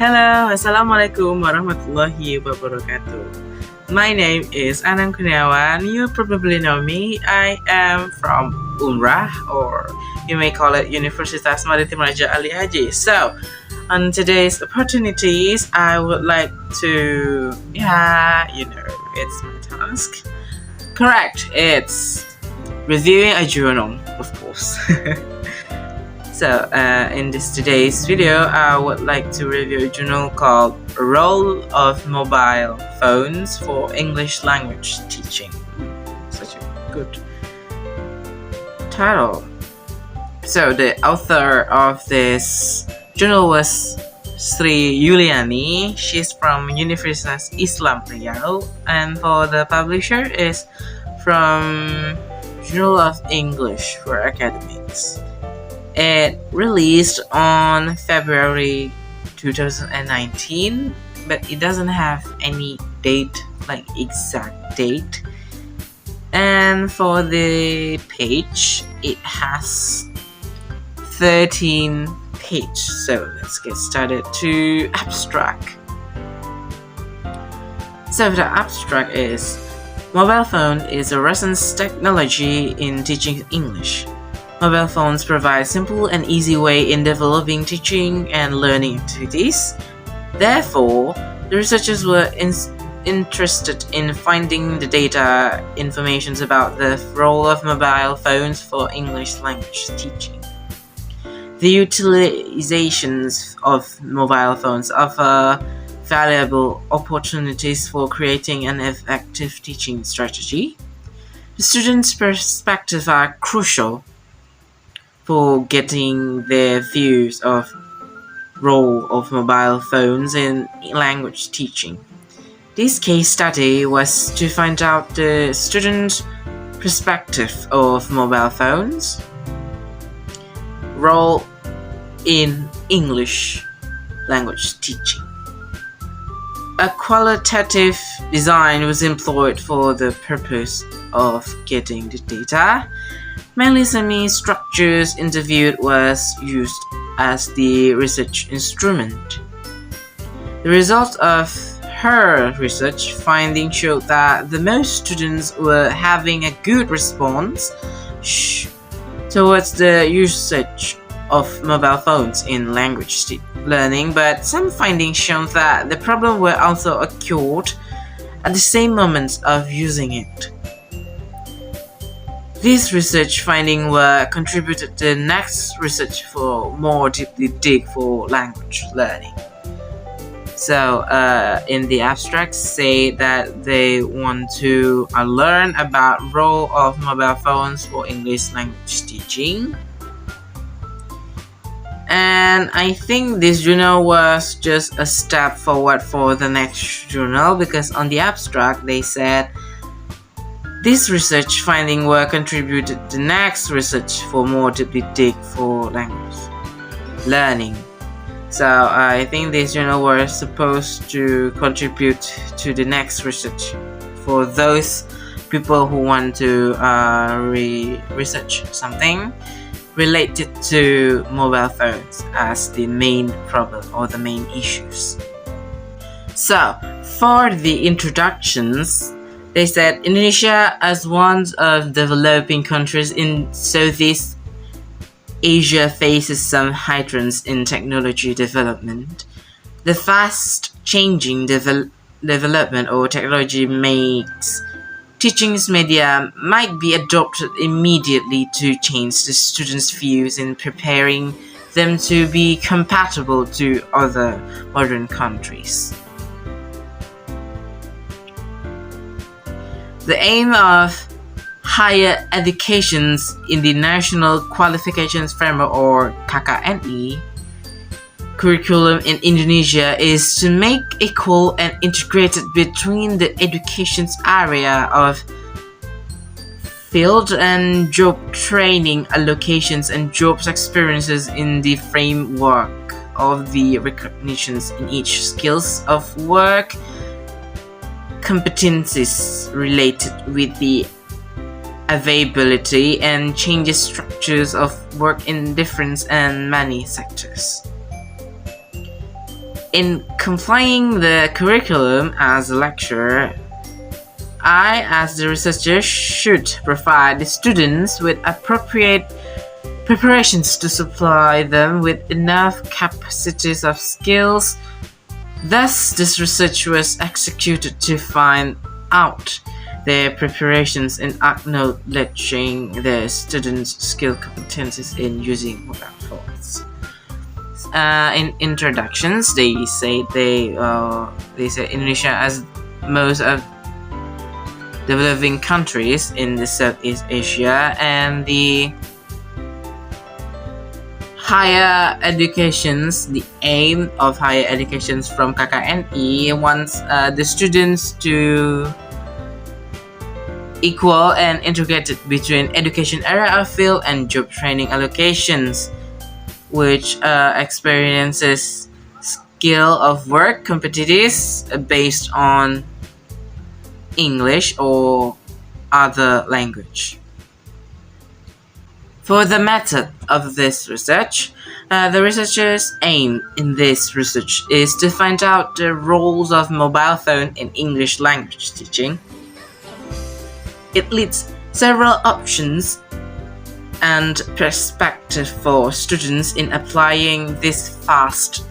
Hello, Assalamualaikum warahmatullahi wabarakatuh. My name is Anang Kurniawan. You probably know me. I am from Umrah, or you may call it Universitas Maritim Raja Ali Haji. So, on today's opportunities, I would like to, it's my task. Correct, it's reviewing a journal, of course. So, in today's video, I would like to review a journal called Role of Mobile Phones for English Language Teaching. Such a good title. So, the author of this journal was Sri Yuliani. She's from Universitas Islam Riau, and for the publisher is from Journal of English for Academics. It released on February 2019, but it doesn't have any date, like exact date. And for the page, it has 13 pages. So let's get started to abstract. So the abstract is: mobile phone is a recent technology in teaching English. Mobile phones provide simple and easy way in developing teaching and learning activities. Therefore, the researchers were interested in finding the data information about the role of mobile phones for English language teaching. The utilizations of mobile phones offer valuable opportunities for creating an effective teaching strategy. The students' perspectives are crucial for getting their views of role of mobile phones in language teaching. This case study was to find out the students' perspective of mobile phones, role in English language teaching. A qualitative design was employed for the purpose of getting the data. Mainly semi-structures interviewed was used as the research instrument. The results of her research findings showed that the most students were having a good response towards the usage of mobile phones in language learning, but some findings showed that the problem were also occurred at the same moments of using it. These research findings were contributed to the next research for more deeply dig for language learning. So, in the abstract, say that they want to learn about role of mobile phones for English language teaching. And I think this journal was just a step forward for the next journal, because on the abstract they said this research finding were contributed to the next research for more deeply dig for language learning. So I think this journal was supposed to contribute to the next research for those people who want to research something related to mobile phones as the main problem or the main issues. So for the introductions, they said Indonesia, as one of developing countries in Southeast Asia, faces some hindrance in technology development. The fast-changing development or technology makes teaching media might be adopted immediately to change the students' views in preparing them to be compatible to other modern countries. The aim of higher education in the National Qualifications Framework, or KKNI, curriculum in Indonesia is to make equal and integrated between the education area of field and job training allocations and jobs experiences in the framework of the recognitions in each skills of work competencies related with the availability and changes structures of work in different and many sectors. In complying the curriculum as a lecturer, I, as the researcher, should provide the students with appropriate preparations to supply them with enough capacities of skills. Thus, this research was executed to find out their preparations in acknowledging the students' skill competencies in using mobile phones. In introductions, they say Indonesia, as most of developing countries in the Southeast Asia, and the higher educations, the aim of higher educations from KKNI wants the students to equal and integrated between education area of field and job training allocations, which experiences skill of work competencies based on English or other language. For the method of this research, the researchers' aim in this research is to find out the roles of mobile phone in English language teaching. It leads several options and perspective for students in applying this vast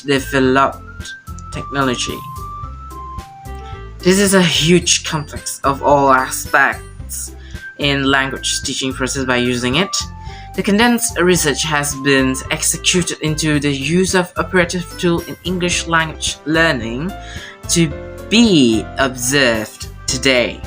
developed technology. This is a huge complex of all aspects in language teaching process by using it. The condensed research has been executed into the use of operative tool in English language learning to be observed today.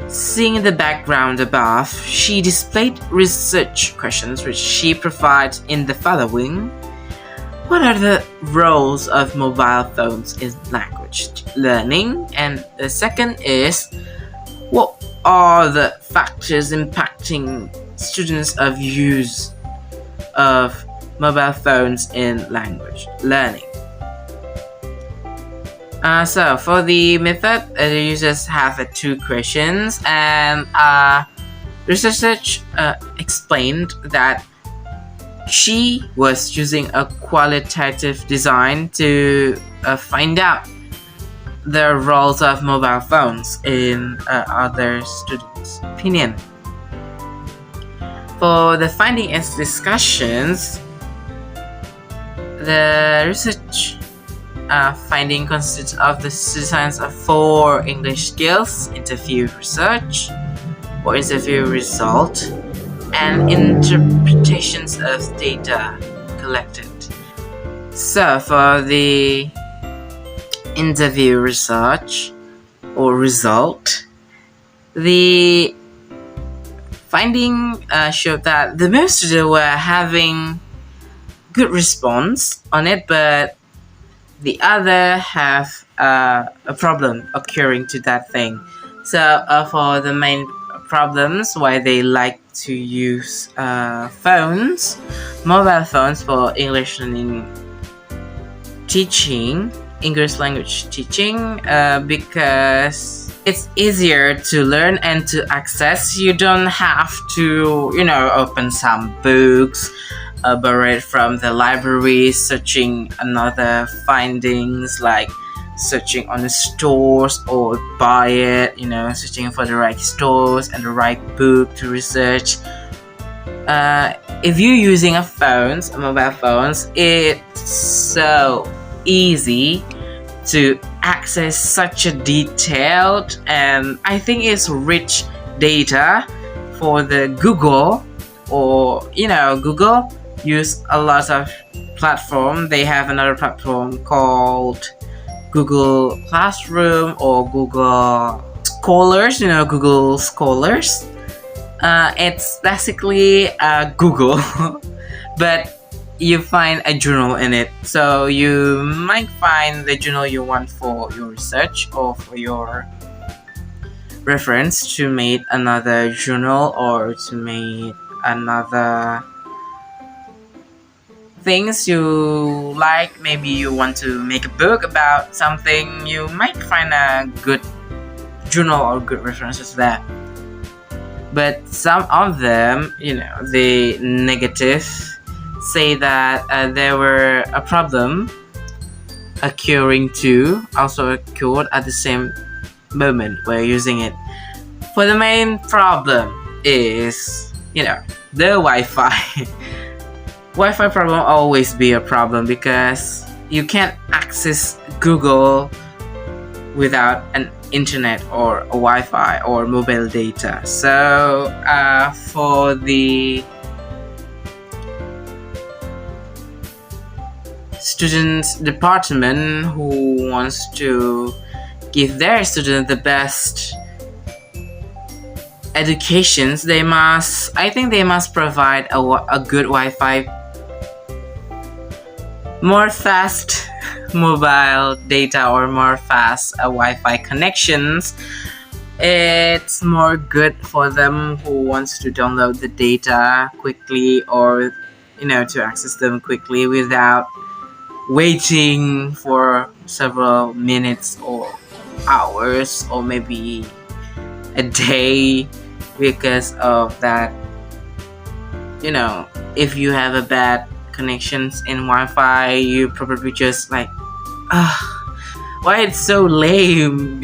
Seeing the background above, she displayed research questions which she provides in the following. What are the roles of mobile phones in language learning? And the second is, what are the factors impacting students of use of mobile phones in language learning? So for the method, the users have two questions, and research explained that she was using a qualitative design to find out the roles of mobile phones in other students' opinion. For the finding and discussions, the research finding consists of the designs of 4 English skills, interview research or interview result, and interpretations of data collected. So for the interview research or result, the finding showed that the most students were having good response on it, but the other have a problem occurring to that thing. So for the main problems why they like to use mobile phones for English learning teaching, English language teaching, because it's easier to learn and to access. You don't have to, open some books, borrowed from the library, searching another findings like searching on the stores or buy it, searching for the right stores and the right book to research. If you're using mobile phones, it's so easy to access such a detailed and I think it's rich data for the Google, or Google use a lot of platform. They have another platform called Google Classroom or Google Scholars, Google Scholars. It's basically Google, but you find a journal in it. So you might find the journal you want for your research or for your reference to make another journal or to make another things you like. Maybe you want to make a book about something, you might find a good journal or good references there. But some of them, the negative say that there were a problem occurring too, also occurred at the same moment we're using it. For the main problem is, the Wi-Fi. Wi-Fi problem always be a problem because you can't access Google without an internet or a Wi-Fi or mobile data. So for the students department who wants to give their students the best educations, I think they must provide a good Wi-Fi, more fast mobile data, or more fast Wi-Fi connections. It's more good for them who wants to download the data quickly, or to access them quickly without waiting for several minutes or hours or maybe a day because of that. If you have a bad connections in Wi-Fi, you probably just like, why it's so lame?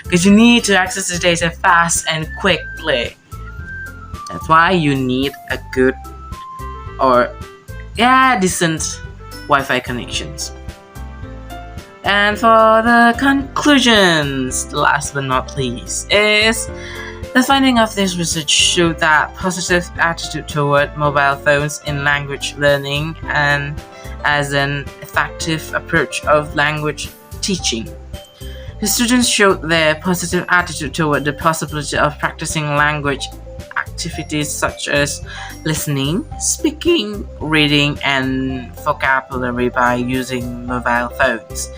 Because you need to access the data fast and quickly. That's why you need a good or decent Wi-Fi connections. And for the conclusions, last but not least, is the finding of this research showed that positive attitude toward mobile phones in language learning and as an effective approach of language teaching. The students showed their positive attitude toward the possibility of practicing language activities such as listening, speaking, reading, and vocabulary by using mobile phones.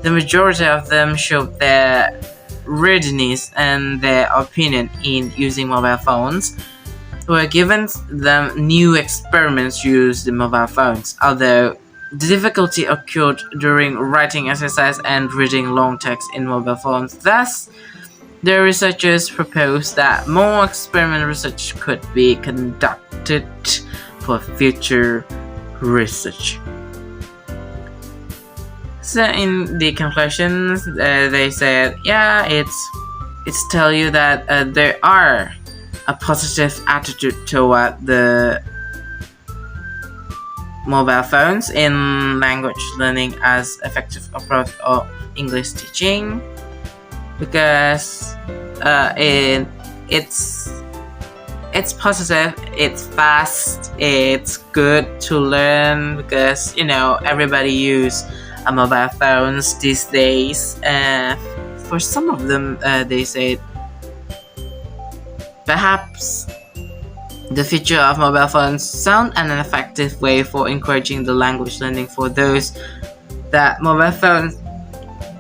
The majority of them showed their readiness and their opinion in using mobile phones. Were given them new experiments to use the mobile phones, although the difficulty occurred during writing exercise and reading long text in mobile phones. Thus, the researchers proposed that more experimental research could be conducted for future research. So in the conclusions, they said, it's tell you that there are a positive attitude toward the mobile phones in language learning as effective approach of English teaching, because it's positive, it's fast, it's good to learn because everybody use mobile phones these days. For some of them, they said perhaps the feature of mobile phones sound an effective way for encouraging the language learning for those that mobile phones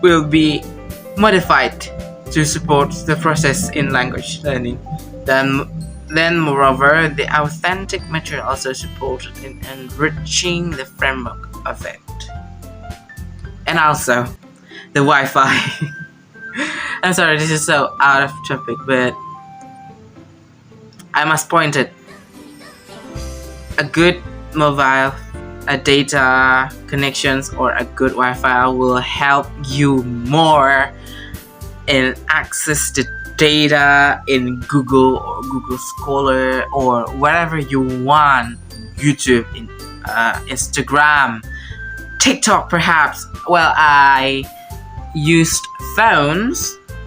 will be modified to support the process in language learning. Then moreover, the authentic material also supported in enriching the framework of it. And also, the Wi-Fi. I'm sorry, this is so out of topic, but I must point it. A good mobile data connections or a good Wi-Fi will help you more in access the data in Google or Google Scholar or wherever you want. YouTube, Instagram, TikTok perhaps. Well, I used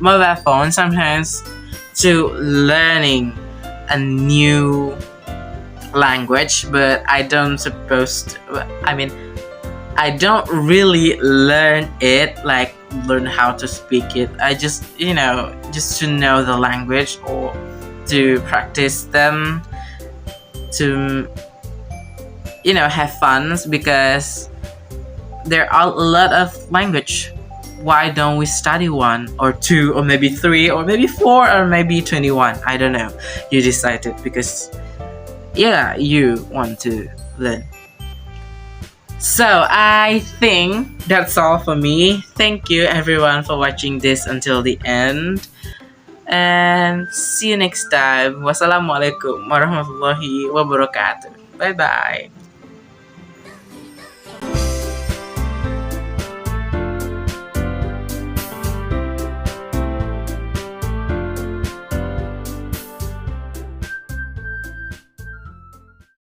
mobile phones sometimes to learning a new language, but I don't really learn it, like learn how to speak it. I just to know the language or to practice them, to have fun, because there are a lot of language. Why don't we study one or two or maybe three or maybe four or maybe 21? I don't know. You decided because you want to learn. So I think that's all for me. Thank you everyone for watching this until the end. And see you next time. Wassalamualaikum warahmatullahi wabarakatuh. Bye bye.